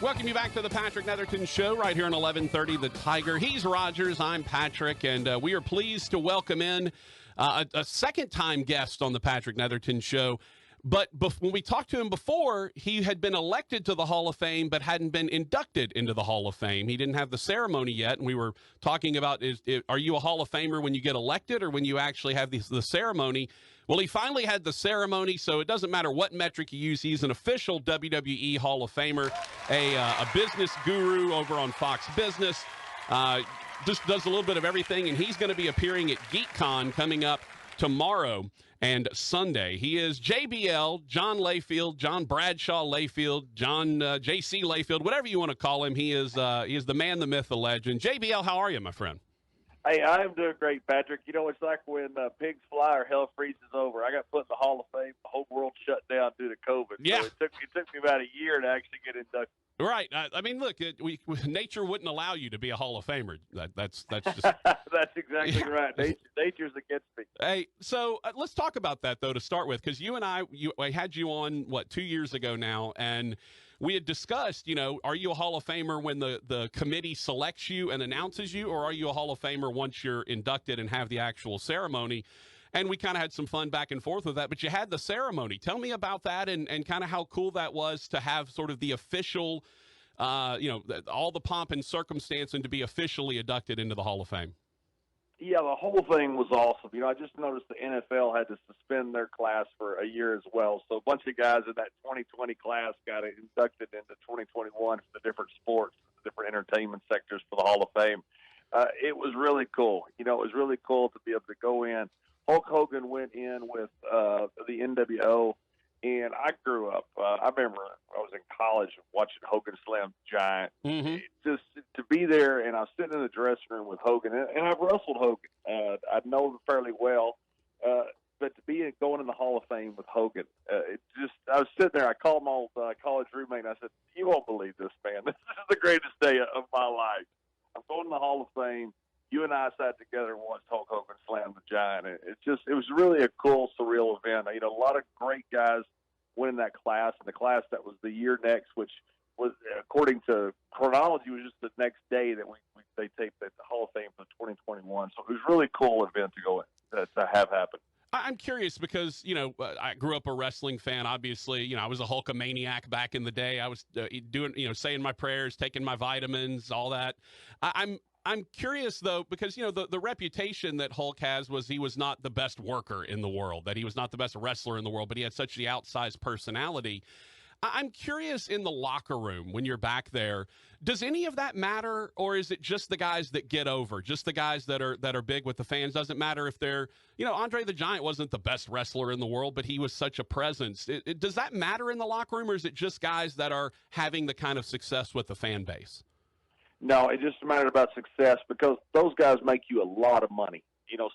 Welcome you back to the Patrick Netherton Show right here on 1130 The Tiger. He's Rogers, I'm Patrick, and we are pleased to welcome in a second-time guest on the Patrick Netherton Show. But when we talked to him before, he had been elected to the Hall of Fame but hadn't been inducted into the Hall of Fame. He didn't have the ceremony yet, and we were talking about, are you a Hall of Famer when you get elected or when you actually have the ceremony? Well, he finally had the ceremony, so it doesn't matter what metric you use. He's an official WWE Hall of Famer, a business guru over on Fox Business, just does a little bit of everything, and he's going to be appearing at Geek'd Con coming up tomorrow and Sunday. He is JBL, John Layfield, John Bradshaw Layfield, John JC Layfield, whatever you want to call him. He is the man, the myth, the legend. JBL, how are you, my friend? Hey, I'm doing great, Patrick. You know, it's like when pigs fly or hell freezes over. I got put in the Hall of Fame. The whole world shut down due to COVID. Yeah. So it took me about a year to actually get inducted. Right. I mean, look, nature wouldn't allow you to be a Hall of Famer. That's just that's exactly right. Nature's against me. Hey, so let's talk about that though to start with, because you and I had you on 2 years ago now, and we had discussed, are you a Hall of Famer when the committee selects you and announces you, or are you a Hall of Famer once you're inducted and have the actual ceremony? And we kind of had some fun back and forth with that, but you had the ceremony. Tell me about that and kind of how cool that was to have sort of the official, all the pomp and circumstance and to be officially inducted into the Hall of Fame. Yeah, the whole thing was awesome. I just noticed the NFL had to suspend their class for a year as well. So a bunch of guys in that 2020 class got inducted into 2021 for the different sports, the different entertainment sectors for the Hall of Fame. It was really cool. It was really cool to be able to go in. Hulk Hogan went in with the NWO, and I grew up. I remember I was in college watching Hogan slam Giant. Mm-hmm. Just to be there, and I was sitting in the dressing room with Hogan, and I've wrestled Hogan. I know him fairly well, but to be going in the Hall of Fame with Hogan, I was sitting there. I called my old college roommate, and I said, "You won't believe this, man. This is the greatest day of my life. I'm going to the Hall of Fame." You and I sat together and watched Hulk Hogan slam the Giant. It was really a cool, surreal event. A lot of great guys went in that class, and the class that was the year next, which was, according to chronology, was just the next day that they taped at the Hall of Fame for 2021. So it was a really cool event to have happen. I'm curious because, I grew up a wrestling fan. Obviously, I was a Hulkamaniac back in the day. I was doing, saying my prayers, taking my vitamins, all that. I'm curious, though, because, the reputation that Hulk has was he was not the best worker in the world, that he was not the best wrestler in the world, but he had such the outsized personality. I'm curious in the locker room when you're back there, does any of that matter, or is it just the guys that get over, just the guys that are big with the fans? Doesn't matter if they're, Andre the Giant wasn't the best wrestler in the world, but he was such a presence. Does that matter in the locker room, or is it just guys that are having the kind of success with the fan base? No, it just mattered about success because those guys make you a lot of money.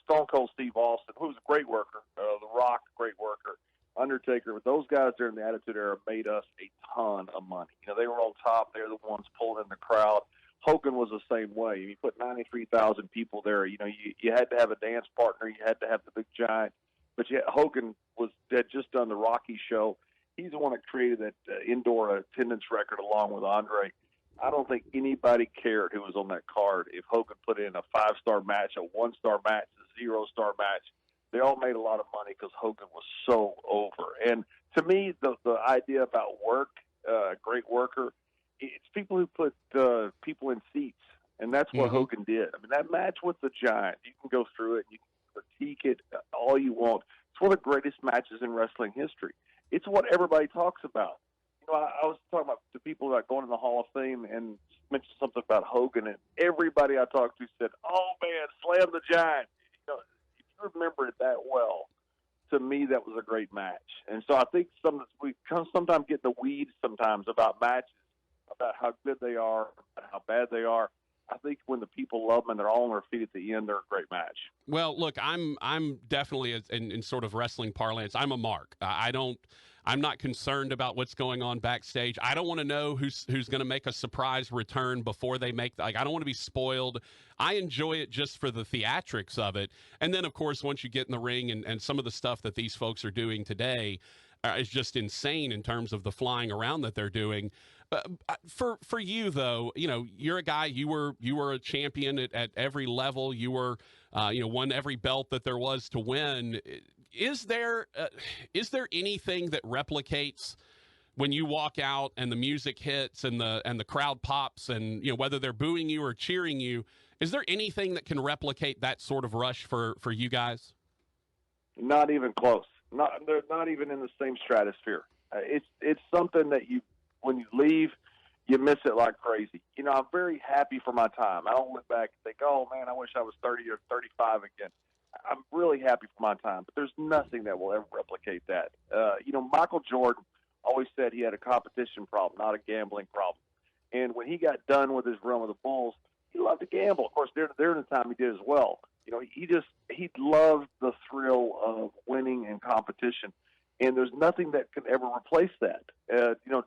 Stone Cold Steve Austin, who was a great worker, The Rock, great worker, Undertaker, those guys during the Attitude Era made us a ton of money. They were on top. They're the ones pulling in the crowd. Hogan was the same way. You put 93,000 people there. You had to have a dance partner. You had to have the big giant. But yet Hogan had just done the Rocky show. He's the one that created that indoor attendance record along with Andre. I don't think anybody cared who was on that card if Hogan put in a 5-star match, a 1-star match, a 0-star match. They all made a lot of money because Hogan was so over. And to me, the idea about work, great worker, it's people who put people in seats, and that's what Hogan did. I mean, that match with the Giant, you can go through it, you can critique it all you want. It's one of the greatest matches in wrestling history. It's what everybody talks about. I was talking about to people about going to the Hall of Fame and mentioned something about Hogan, and everybody I talked to said, "Oh man, slam the Giant." If you remember it that well, to me that was a great match. And so I think we sometimes get the weeds sometimes about matches, about how good they are, how bad they are. I think when the people love them and they're all on their feet at the end, they're a great match. Well, look, I'm definitely in sort of wrestling parlance, I'm a mark. I'm not concerned about what's going on backstage. I don't want to know who's going to make a surprise return before they make I don't want to be spoiled. I enjoy it just for the theatrics of it. And then, of course, once you get in the ring and some of the stuff that these folks are doing today is just insane in terms of the flying around that they're doing. For you though, you're a guy. You were a champion at every level. You were, won every belt that there was to win. Is there anything that replicates when you walk out and the music hits and the crowd pops and whether they're booing you or cheering you? Is there anything that can replicate that sort of rush for you guys? Not even close. They're not even in the same stratosphere. It's something that when you leave, you miss it like crazy. I'm very happy for my time. I don't look back and think, oh man, I wish I was 30 or 35 again. I'm really happy for my time, but there's nothing that will ever replicate that. Michael Jordan always said he had a competition problem, not a gambling problem. And when he got done with his run with the Bulls, he loved to gamble. Of course, during the time he did as well. He loved the thrill of winning and competition. And there's nothing that can ever replace that.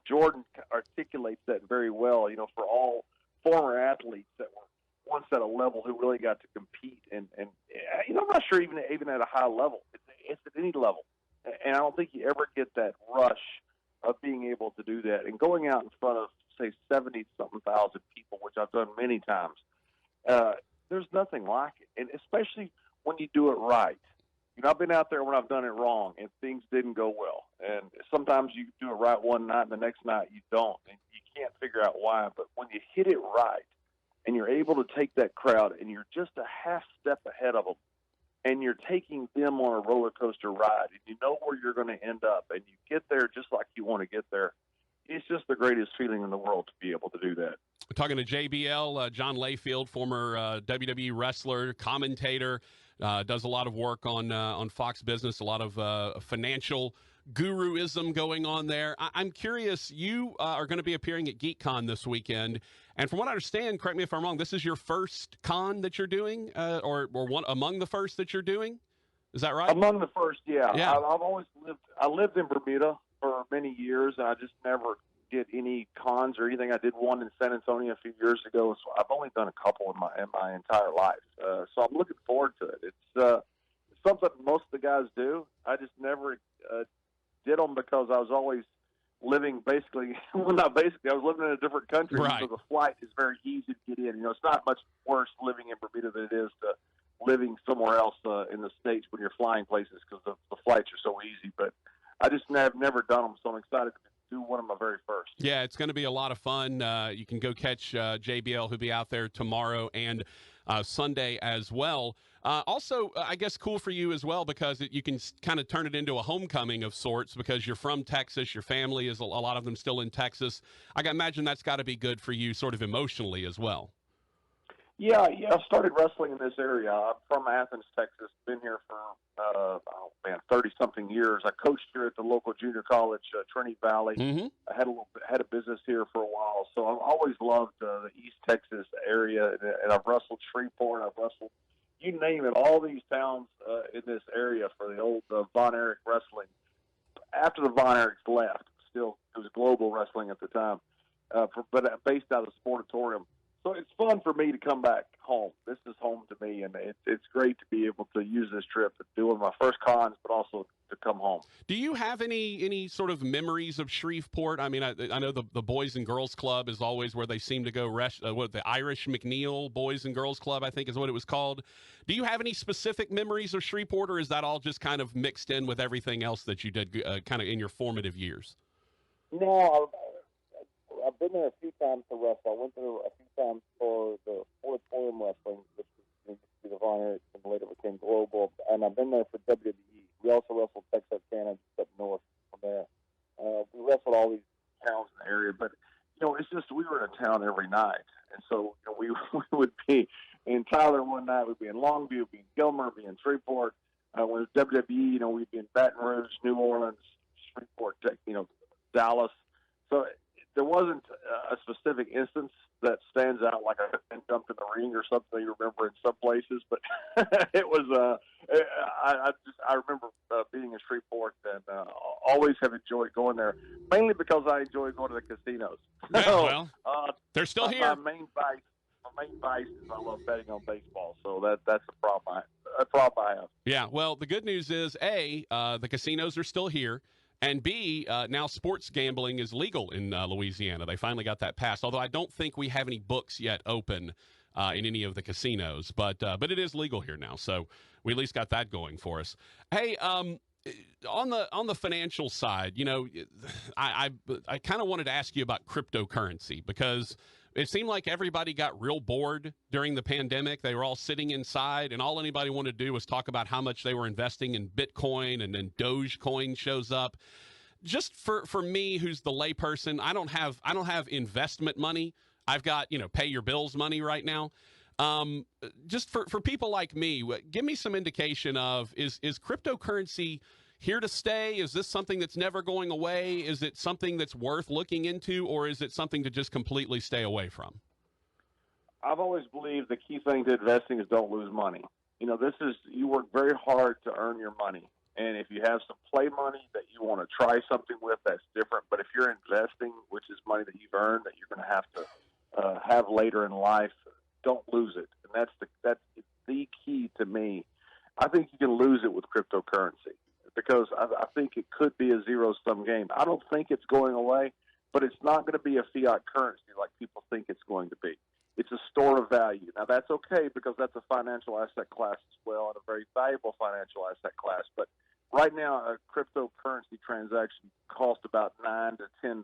Jordan articulates that very well, for all former athletes that were once at a level who really got to compete. And I'm not sure even at a high level. It's at any level. And I don't think you ever get that rush of being able to do that. And going out in front of, say, 70-something thousand people, which I've done many times, there's nothing like it. And especially when you do it right. I've been out there when I've done it wrong and things didn't go well. And sometimes you do it right one night and the next night you don't. And you can't figure out why. But when you hit it right and you're able to take that crowd and you're just a half step ahead of them and you're taking them on a roller coaster ride and you know where you're going to end up and you get there just like you want to get there, it's just the greatest feeling in the world to be able to do that. We're talking to JBL, John Layfield, former WWE wrestler, commentator, does a lot of work on Fox Business, a lot of financial guruism going on there. I'm curious, you are going to be appearing at Geek'd Con this weekend, and from what I understand, correct me if I'm wrong, this is your first con that you're doing, or one among the first that you're doing? Is that right? Among the first, yeah. Yeah. I lived in Bermuda for many years, and I just never did any cons or anything. I did one in San Antonio a few years ago, so I've only done a couple in my entire life. So I'm looking forward to it. It's something most of the guys do. I just never did them because I was always living basically, well, not basically, I was living in a different country, right. So the flight is very easy to get in. It's not much worse living in Bermuda than it is to living somewhere else in the States when you're flying places because the flights are so easy. But I just have never done them, so I'm excited to do one of my very first. Yeah, it's going to be a lot of fun. You can go catch JBL, who'll be out there tomorrow and Sunday as well. Also, I guess cool for you as well because you can kind of turn it into a homecoming of sorts because you're from Texas. Your family is a lot of them still in Texas. I imagine that's got to be good for you sort of emotionally as well. Yeah, I started wrestling in this area. I'm from Athens, Texas. Been here for 30-something years. I coached here at the local junior college, Trinity Valley. Mm-hmm. I had a business here for a while, so I've always loved the East Texas area, and I've wrestled Shreveport. I've wrestled, you name it, all these towns in this area for the old Von Erich wrestling. After the Von Erichs left, still it was global wrestling at the time, but based out of the Sportatorium. So it's fun for me to come back home. This is home to me, and it's great to be able to use this trip to do one of my first cons, but also to come home. Do you have any sort of memories of Shreveport? I mean, I know the Boys and Girls Club is always where they seem to go. The Irish McNeil Boys and Girls Club, I think is what it was called. Do you have any specific memories of Shreveport, or is that all just kind of mixed in with everything else that you did kind of in your formative years? No, I've been there a few times to wrestle. I went there a few times for the Sportatorium wrestling, which was the Von Erich and later became global. And I've been there for WWE. We also wrestled Texarkana just up north from there. We wrestled all these towns in the area, but it's just we were in a town every night, and so we would be in Tyler one night, we'd be in Longview, we'd be in Gilmer, we'd be in Shreveport. When it was WWE, we'd be in Baton Rouge, New Orleans, Shreveport, Dallas. So there wasn't a specific instance that stands out like I've been dumped in the ring or something you remember in some places, but it was I remember being in Shreveport and always have enjoyed going there, mainly because I enjoy going to the casinos. Yeah, well, they're still here. My main vice is I love betting on baseball, so that's a problem I have. Yeah, well, the good news is the casinos are still here. And B, now sports gambling is legal in Louisiana. They finally got that passed, although I don't think we have any books yet open in any of the casinos. But it is legal here now, so we at least got that going for us. Hey, on the financial side, you know, I kind of wanted to ask you about cryptocurrency because it seemed like everybody got real bored during the pandemic. They were all sitting inside, and all anybody wanted to do was talk about how much they were investing in Bitcoin, and then Dogecoin shows up. Just for me, who's the layperson, I don't have investment money. I've got, you know, pay your bills money right now. Just for people like me, give me some indication of is cryptocurrency here to stay? Is this something that's never going away? Is it something that's worth looking into, or is it something to just completely stay away from? I've always believed the key thing to investing is don't lose money. You know, you work very hard to earn your money. And if you have some play money that you want to try something with, that's different. But if you're investing, which is money that you've earned that you're going to have to have later in life, don't lose it. And that's the key to me. I think you can lose it with cryptocurrency, because I think it could be a zero-sum game. I don't think it's going away, but it's not going to be a fiat currency like people think it's going to be. It's a store of value. Now, that's okay because that's a financial asset class as well, and a very valuable financial asset class. But right now, a cryptocurrency transaction costs about $9 to $10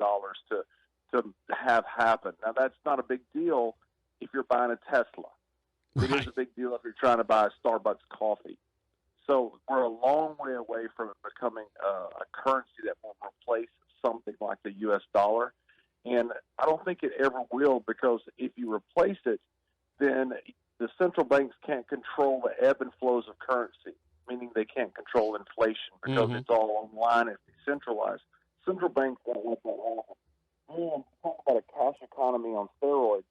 to have happen. Now, that's not a big deal if you're buying a Tesla. Right. It is a big deal if you're trying to buy a Starbucks coffee. So we're a long way away from it becoming a currency that will replace something like the U.S. dollar. And I don't think it ever will, because if you replace it, then the central banks can't control the ebb and flows of currency, meaning they can't control inflation because it's all online, it's decentralized. Central banks won't let that happen. And talk about a cash economy on steroids.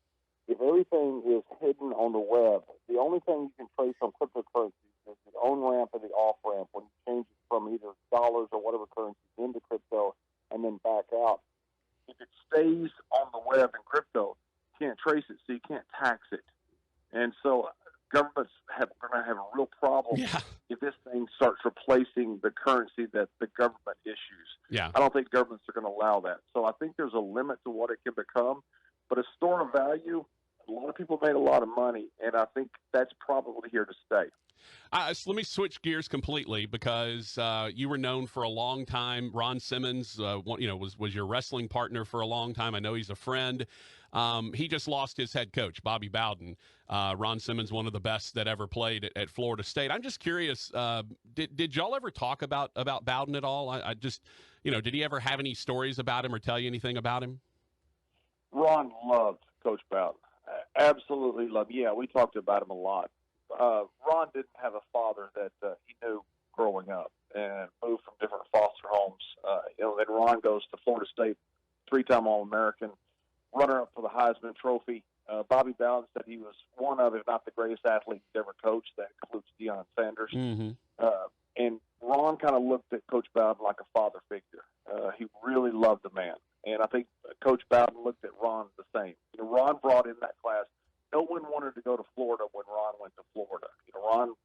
If everything is hidden on the web, the only thing you can trace on cryptocurrency is the on-ramp and the off-ramp when you change it from either dollars or whatever currency into crypto and then back out. If it stays on the web in crypto, you can't trace it, so you can't tax it. And so governments are going to have a real problem if this thing starts replacing the currency that the government issues. Yeah. I don't think governments are going to allow that. So I think there's a limit to what it can become. But a store of value, a lot of people made a lot of money, and I think that's probably here to stay. So let me switch gears completely, because you were known for a long time. Ron Simmons, was your wrestling partner for a long time. I know he's a friend. He just lost his head coach, Bobby Bowden. Ron Simmons, one of the best that ever played at Florida State. I'm just curious, did y'all ever talk about Bowden at all? I just, did he ever have any stories about him or tell you anything about him? Ron loved Coach Bowden. Absolutely loved. Yeah, we talked about him a lot. Ron didn't have a father that he knew growing up, and moved from different foster homes. Then Ron goes to Florida State, 3-time All-American, runner-up for the Heisman Trophy. Bobby Bowden said he was one of, if not the greatest athlete he's ever coached. That includes Deion Sanders. And Ron kind of looked at Coach Bowden like a father figure. He really loved the man. And I think Coach Bowden looked at Ron the same. Ron brought in that class. No one wanted to go to Florida when Ron went to Florida.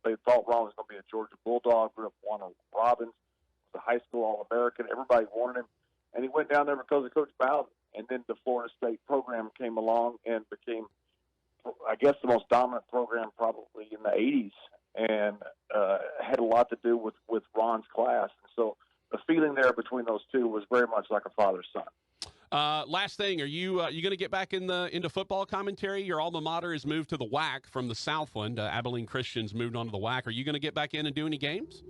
They thought Ron was going to be a Georgia Bulldog, grew up Warner Robins, was a high school All-American. Everybody wanted him. And he went down there because of Coach Bowden. And then the Florida State program came along and became, I guess, the most dominant program probably in the 80s, and had a lot to do with Ron's class. And so the feeling there between those two was very much like a father-son. Last thing, are you going to get back into football commentary? Your alma mater has moved to the WAC from the Southland. Abilene Christians moved on to the WAC. Are you going to get back in and do any games?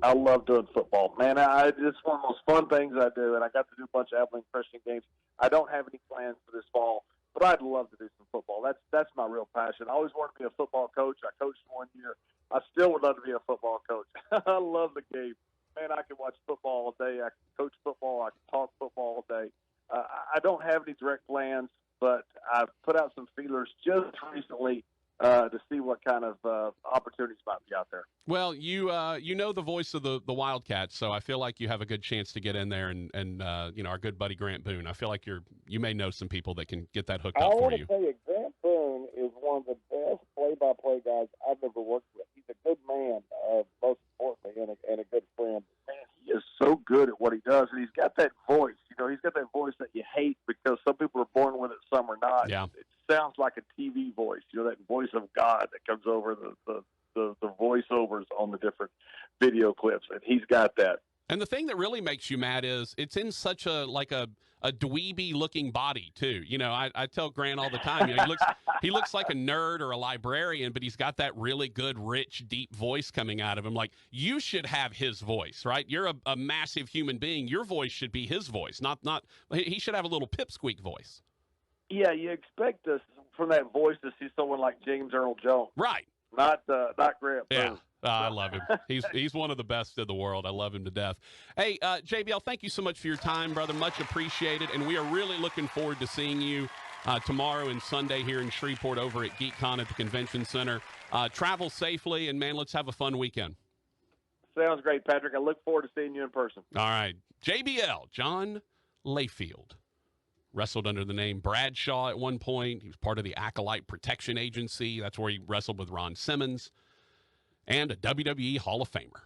I love doing football, man. It's one of the most fun things I do, and I got to do a bunch of Abilene Christian games. I don't have any plans for this fall, but I'd love to do some football. That's my real passion. I always wanted to be a football coach. I coached 1 year. I still would love to be a football coach. I love the game. Man, I can watch football all day. I can coach football. I can talk football all day. I don't have any direct plans, but I've put out some feelers just recently to see what kind of opportunities might be out there. Well, you know the voice of the Wildcats, so I feel like you have a good chance to get in there, and our good buddy Grant Boone. I feel like you may know some people that can get that hooked up for you. I want to tell you, Grant Boone is one of the best play-by-play guys I've ever worked with. He's a good man, most importantly, and a good friend. Man, he is so so good at what he does, and he's got that voice. He's got that voice that you hate because some people are born with it, some are not. Yeah. It sounds like a TV voice. That voice of God that comes over the voiceovers on the different video clips, and he's got that. And the thing that really makes you mad is it's in such a dweeby looking body too. I tell Grant all the time, he looks like a nerd or a librarian, but he's got that really good, rich, deep voice coming out of him. Like, you should have his voice, right? You're a massive human being. Your voice should be his voice, not he should have a little pipsqueak voice. Yeah, you expect us from that voice to see someone like James Earl Jones. Right. Not Grant. Yeah. I love him. He's one of the best in the world. I love him to death. Hey, JBL, thank you so much for your time, brother. Much appreciated. And we are really looking forward to seeing you tomorrow and Sunday here in Shreveport over at Geek'd Con at the Convention Center. Travel safely, and, man, let's have a fun weekend. Sounds great, Patrick. I look forward to seeing you in person. All right. JBL, John Layfield, wrestled under the name Bradshaw at one point. He was part of the Acolyte Protection Agency. That's where he wrestled with Ron Simmons. And a WWE Hall of Famer.